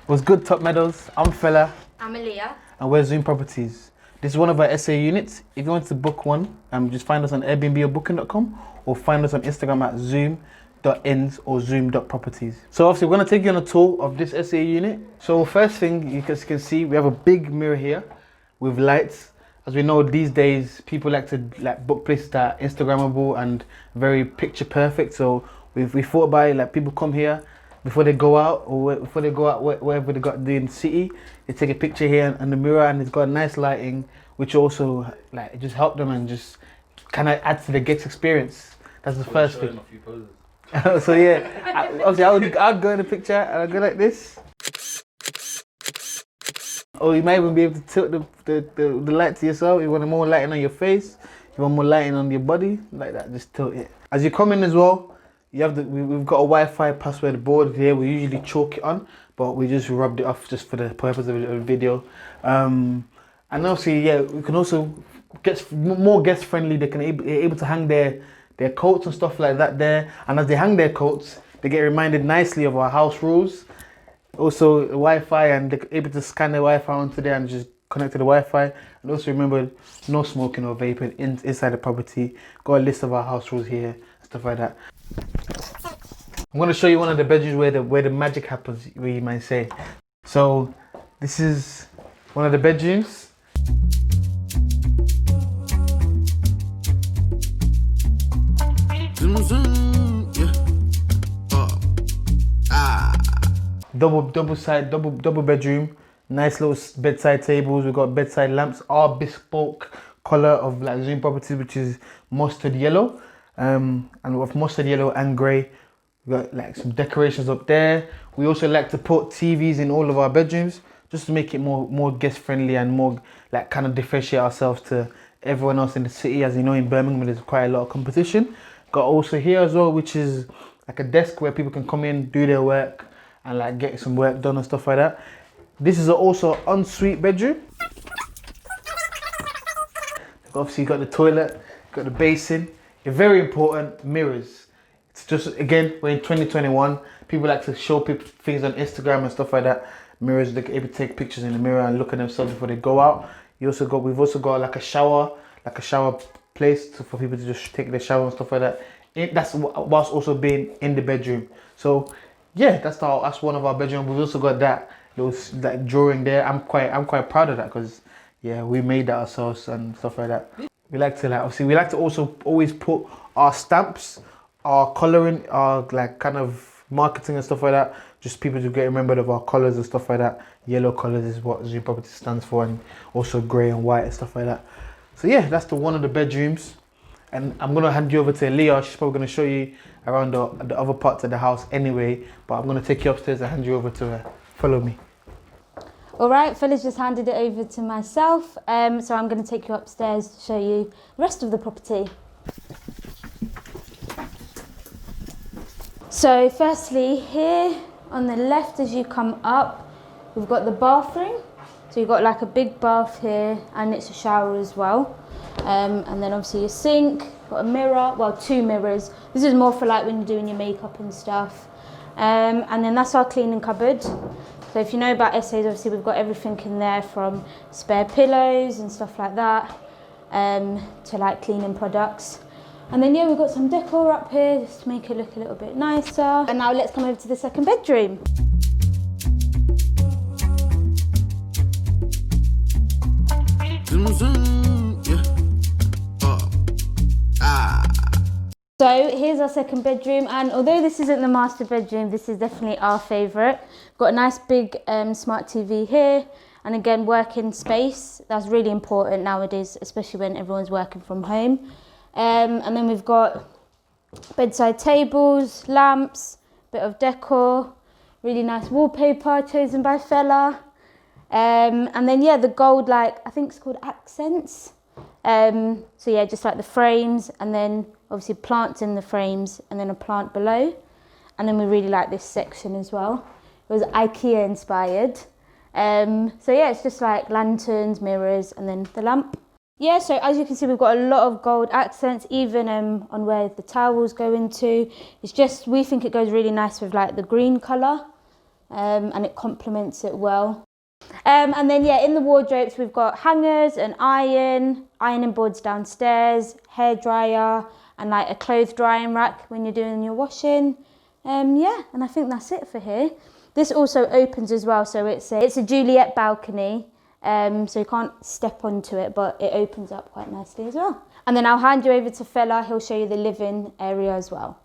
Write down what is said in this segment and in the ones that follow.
What's good, Top Meadows? I'm Fella. I'm Aaliyah. And we're Zoom Properties. This is one of our SA units. If you want to book one, just find us on Airbnb or booking.com or find us on Instagram at zoom.ins or zoom.properties. So obviously we're going to take you on a tour of this SA unit. So first thing you can see, we have a big mirror here with lights. As we know, these days people like to book places that are Instagrammable and very picture perfect. So we thought about it, like people come here before they go out wherever they got to do in the city, they take a picture here and the mirror, and it's got nice lighting, which also it just help them and just kind of add to the guest experience. That's the first thing. A few poses. So yeah, obviously I'd go in the picture and I'd go like this. Or you might even be able to tilt the light to yourself. You want more lighting on your face, you want more lighting on your body, like that, just tilt it. As you come in as well, you have we've got a Wi-Fi password board here. We usually chalk it on, but we just rubbed it off just for the purpose of the video. And obviously, yeah, we can also get more guest friendly. They can able to hang their coats and stuff like that there. And as they hang their coats, they get reminded nicely of our house rules. Also Wi-Fi, and they're able to scan the Wi-Fi onto there and just connect to the Wi-Fi. And also remember, no smoking or vaping inside the property. Got a list of our house rules here, stuff like that. I'm going to show you one of the bedrooms where the magic happens, where you might say. So this is one of the bedrooms. Double bedroom, nice little bedside tables. We've got bedside lamps, our bespoke color of Zoom Properties, which is mustard yellow, and with mustard yellow and grey. We've got some decorations up there. We also like to put TVs in all of our bedrooms just to make it more guest friendly and more kind of differentiate ourselves to everyone else in the city. As you know, in Birmingham there's quite a lot of competition. Got also here as well, which is like a desk where people can come in, do their work and get some work done and stuff like that. This is also an ensuite bedroom. Obviously you got the toilet, got the basin. Very important, mirrors. It's just, again, we're in 2021. People like to show people things on Instagram and stuff like that. Mirrors, they're able to take pictures in the mirror and look at themselves before they go out. We've also got like a shower place for people to just take their shower and stuff like that. That's whilst also being in the bedroom. So yeah, that's one of our bedrooms. We've also got that drawing there. I'm quite proud of that because yeah, we made that ourselves and stuff like that. We like to also always put our stamps, our colouring, our kind of marketing and stuff like that. Just people to get remembered of our colours and stuff like that. Yellow colours is what Zoom Property stands for, and also grey and white and stuff like that. So yeah, that's one of the bedrooms. And I'm gonna hand you over to Aaliyah. She's probably gonna show you around the other parts of the house anyway. But I'm gonna take you upstairs and hand you over to her. Follow me. All right, Fella's just handed it over to myself. So I'm going to take you upstairs to show you the rest of the property. So firstly, here on the left as you come up, we've got the bathroom. So you've got a big bath here, and it's a shower as well. And then obviously your sink, got a mirror, well, 2 mirrors. This is more for when you're doing your makeup and stuff. And then that's our cleaning cupboard. So if you know about SAs, obviously we've got everything in there from spare pillows and stuff like that, to cleaning products. And then yeah, we've got some decor up here just to make it look a little bit nicer. And now let's come over to the second bedroom. So here's our second bedroom, and although this isn't the master bedroom, this is definitely our favourite. Got a nice big smart TV here, and again, working space. That's really important nowadays, especially when everyone's working from home. And then we've got bedside tables, lamps, bit of decor, really nice wallpaper chosen by Fella. And then yeah, the gold, I think it's called accents. So yeah, just the frames, and then obviously plants in the frames, and then a plant below. And then we really like this section as well. It was IKEA inspired. So yeah, it's just like lanterns, mirrors, and then the lamp. Yeah, so as you can see, we've got a lot of gold accents, even on where the towels go into. It's just, we think it goes really nice with like the green colour, and it complements it well. And then yeah, in the wardrobes, we've got hangers, an ironing boards downstairs, hairdryer, and like a clothes drying rack when you're doing your washing. Yeah, and I think that's it for here. This also opens as well, so it's a Juliet balcony. So you can't step onto it, but it opens up quite nicely as well. And then I'll hand you over to Fela, he'll show you the living area as well.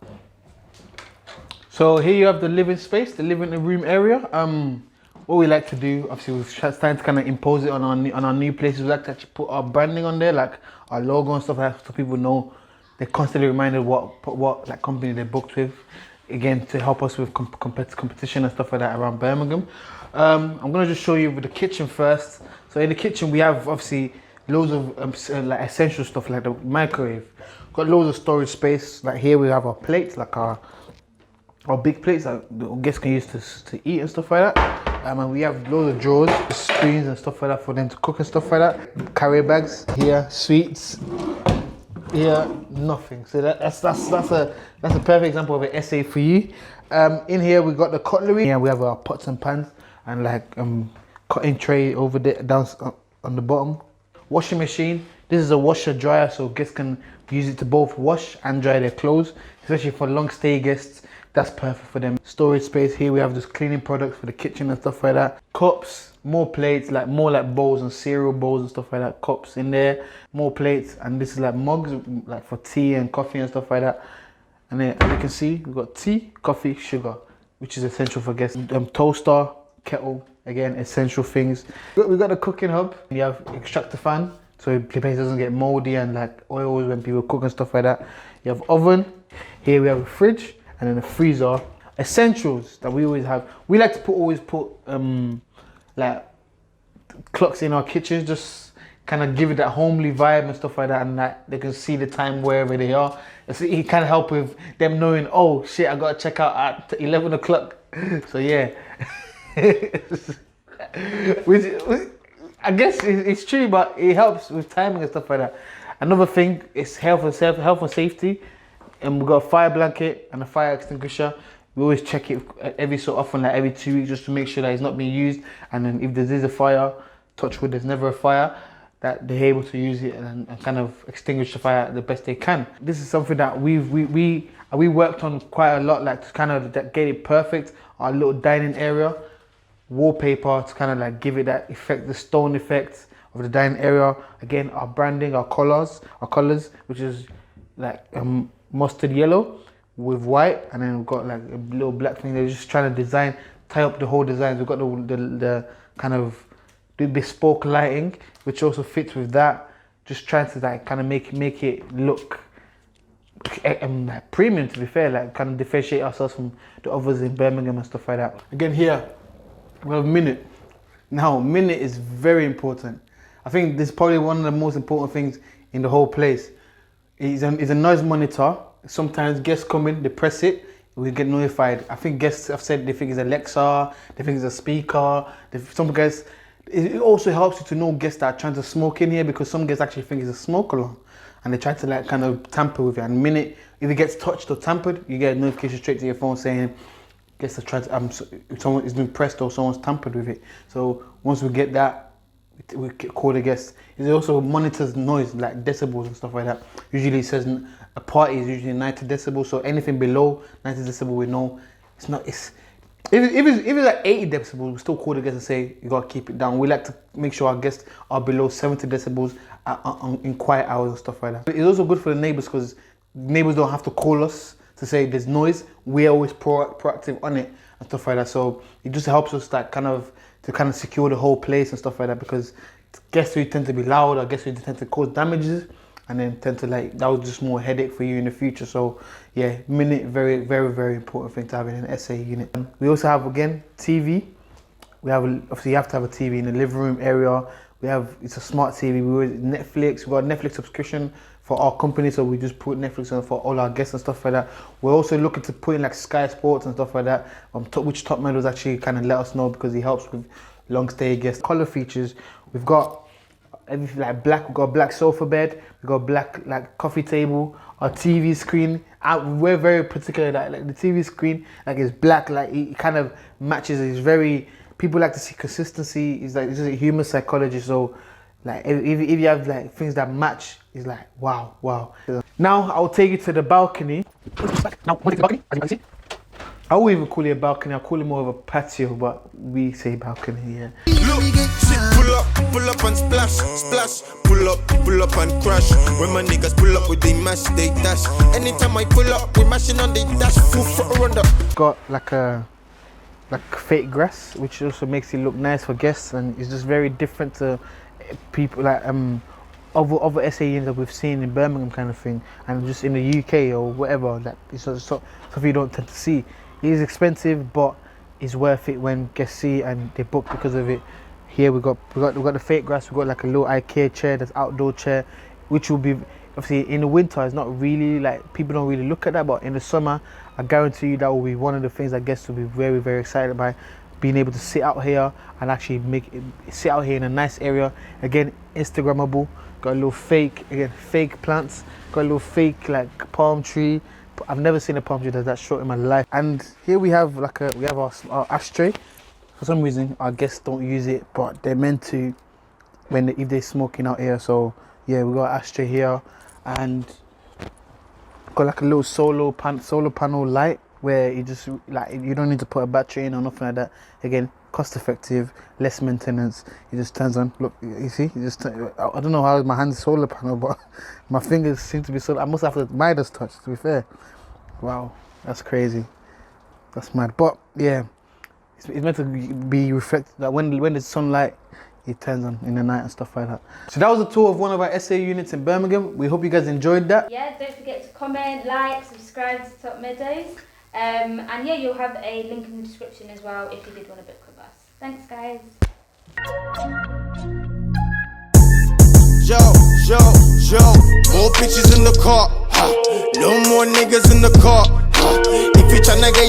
So here you have the living space, the living room area. What we like to do, obviously we're starting to kind of impose it on our new places. We like to actually put our branding on there, like our logo and stuff like that, so people know, they're constantly reminded what like company they're booked with. Again, to help us with competition and stuff like that around Birmingham. I'm gonna just show you with the kitchen first. So in the kitchen we have obviously loads of like essential stuff like the microwave. Got loads of storage space. Like here we have our plates, like our big plates that the guests can use to eat and stuff like that. And we have loads of drawers, spoons and stuff like that for them to cook and stuff like that. Carrier bags here, sweets. Here, nothing. So that's a perfect example of an SA for you. In here we got the cutlery. Yeah, we have our pots and pans and like cutting tray over there down on the bottom. Washing machine. This is a washer dryer, so guests can use it to both wash and dry their clothes, especially for long stay guests. That's perfect for them. Storage space. Here we have just cleaning products for the kitchen and stuff like that. Cups, more plates, like more like bowls and cereal bowls and stuff like that. Cups in there, more plates, and this is like mugs, like for tea and coffee and stuff like that. And then as you can see, we've got tea, coffee, sugar, which is essential for guests. Toaster, kettle, again, essential things. We've got the cooking hub. You have extractor fan, so the place doesn't get moldy and like oils when people cook and stuff like that. You have oven. Here we have a fridge. And then a freezer. Essentials that we always have. We like to always put like clocks in our kitchens, just kind of give it that homely vibe and stuff like that, and that they can see the time wherever they are. It can help with them knowing, oh shit, I gotta check out at 11 o'clock. So yeah. which I guess it's true, but it helps with timing and stuff like that. Another thing is health and safety. And we've got a fire blanket and a fire extinguisher. We always check it every so often, like every 2 weeks, just to make sure that it's not being used. And then if there is a fire, touch wood, there's never a fire, that they're able to use it and kind of extinguish the fire the best they can. This is something that we worked on quite a lot, like to kind of get it perfect. Our little dining area, wallpaper to kind of like give it that effect, the stone effect of the dining area. Again, our branding, our colors, which is like mustard yellow with white, and then we've got like a little black thing. They're just trying to tie up the whole design. We've got the kind of the bespoke lighting, which also fits with that. Just trying to like kind of make it look like premium, to be fair, like kind of differentiate ourselves from the others in Birmingham and stuff like that. Again, here we have minute. Now, minute is very important. I think this is probably one of the most important things in the whole place. It's a noise monitor. Sometimes guests come in, they press it, we get notified. I think guests have said they think it's Alexa, they think it's a speaker. Some guests, it also helps you to know guests that are trying to smoke in here, because some guests actually think it's a smoke alarm and they try to like kind of tamper with it. And the minute if it gets touched or tampered, you get a notification straight to your phone saying guests are trying to, someone is being pressed or someone's tampered with it. So once we get that, we call the guests. It also monitors noise, like decibels and stuff like that. Usually it says a party is usually 90 decibels, so anything below 90 decibels we know it's not. If it's like 80 decibels, we still call the guests and say you gotta keep it down. We like to make sure our guests are below 70 decibels in quiet hours and stuff like that. It's also good for the neighbors, because neighbors don't have to call us to say there's noise. We're always proactive on it and stuff like that. So it just helps us that kind of secure the whole place and stuff like that, because guests who tend to be loud, or guests who tend to cause damages, and then tend to like, that was just more headache for you in the future. So yeah, minute, very, very, very important thing to have in an SA unit. We also have, again, TV. We have, obviously you have to have a TV in the living room area. It's a smart TV. We've got a Netflix subscription for our company, so we just put Netflix on for all our guests and stuff like that. We're also looking to put in like Sky Sports and stuff like that, which Top Medals actually kind of let us know, because he helps with long stay guests. Color features, we've got everything like black. We've got a black sofa bed. We've got a black like coffee table. Our TV screen. We're very particular that like the TV screen like is black. Like it kind of matches. It's very. People like to see consistency. It's like this is a human psychology. So like if you have like things that match, it's like wow. Now I'll take you to the balcony. Now what is the balcony? As you can see. I won't even call it a balcony, I'll call it more of a patio, but we say balcony, yeah. Look, sit, pull up and splash, pull up and crash. When my niggas pull up with the mash, they dash. Anytime I pull up, we mashing on the dash, full front run up. Got like fake grass, which also makes it look nice for guests, and it's just very different to people like other SA units that we've seen in Birmingham kind of thing, and just in the UK or whatever. Like it's something you don't tend to see. It is expensive, but it's worth it when guests see and they book because of it. Here we got the fake grass. We got like a little IKEA chair, that's outdoor chair, which will be obviously in the winter. It's not really like people don't really look at that, but in the summer, I guarantee you that will be one of the things that guests will be very, very excited by. Being able to sit out here and actually sit out here in a nice area. Again, Instagrammable. Got a little fake plants. Got a little fake like palm tree. I've never seen a palm tree that's that short in my life. And here we have our ashtray. For some reason, our guests don't use it, but they're meant to if they're smoking out here. So yeah, we got an ashtray here, and got like a little solar panel light where you just like you don't need to put a battery in or nothing like that. Again, cost effective, less maintenance. It just turns on. Look, you see, I don't know how my hand's solar panel, but my fingers seem to be solar. I must have the Midas touch, to be fair. Wow, that's crazy. That's mad. But yeah, it's meant to be reflected that when there's sunlight, it turns on in the night and stuff like that. So that was a tour of one of our SA units in Birmingham. We hope you guys enjoyed that. Yeah, don't forget to comment, like, subscribe to Top Meadows. And yeah, you'll have a link in the description as well if you did want to book with us. Thanks, guys. Yo, more bitches in the car, no more niggas in the car. If you tryna get